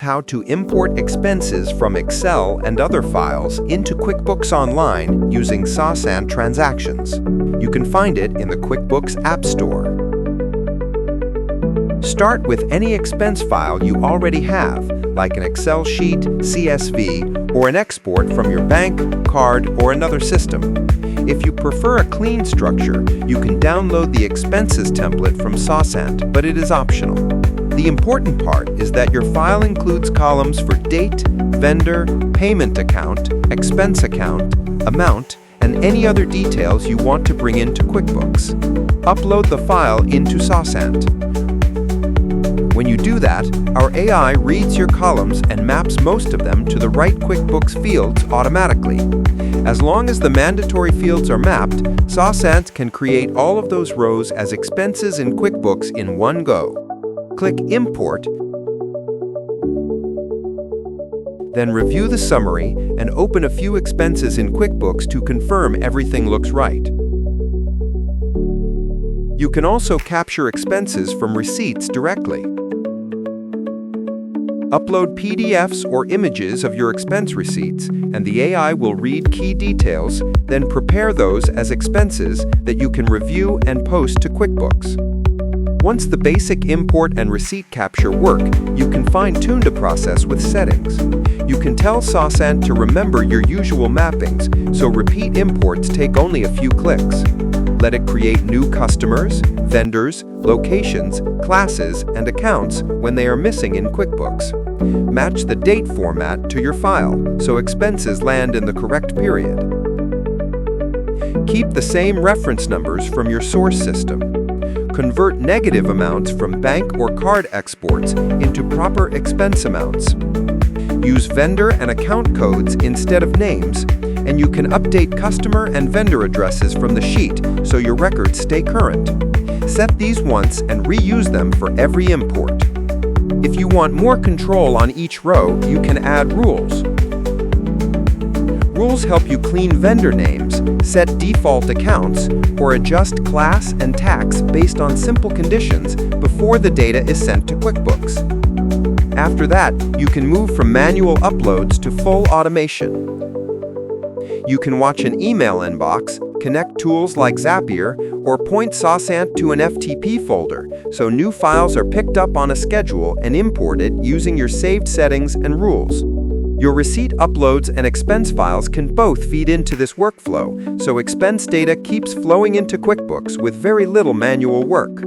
How to import expenses from Excel and other files into QuickBooks Online using SaasAnt Transactions. You can find it in the QuickBooks App Store. Start with any expense file you already have, like an Excel sheet, CSV, or an export from your bank, card, or another system. If you prefer a clean structure, you can download the expenses template from SaasAnt, but it is optional. The important part is that your file includes columns for date, vendor, payment account, expense account, amount, and any other details you want to bring into QuickBooks. Upload the file into SaasAnt. When you do that, our AI reads your columns and maps most of them to the right QuickBooks fields automatically. As long as the mandatory fields are mapped, SaasAnt can create all of those rows as expenses in QuickBooks in one go. Click Import, then review the summary and open a few expenses in QuickBooks to confirm everything looks right. You can also capture expenses from receipts directly. Upload PDFs or images of your expense receipts, and the AI will read key details, then prepare those as expenses that you can review and post to QuickBooks. Once the basic import and receipt capture work, you can fine-tune the process with settings. You can tell SaasAnt to remember your usual mappings, so repeat imports take only a few clicks. Let it create new customers, vendors, locations, classes, and accounts when they are missing in QuickBooks. Match the date format to your file, so expenses land in the correct period. Keep the same reference numbers from your source system. Convert negative amounts from bank or card exports into proper expense amounts. Use vendor and account codes instead of names, and you can update customer and vendor addresses from the sheet so your records stay current. Set these once and reuse them for every import. If you want more control on each row, you can add rules. Rules help you clean vendor names, set default accounts, or adjust class and tax based on simple conditions before the data is sent to QuickBooks. After that, you can move from manual uploads to full automation. You can watch an email inbox, connect tools like Zapier, or point SaasAnt to an FTP folder, so new files are picked up on a schedule and imported using your saved settings and rules. Your receipt uploads and expense files can both feed into this workflow, so expense data keeps flowing into QuickBooks with very little manual work.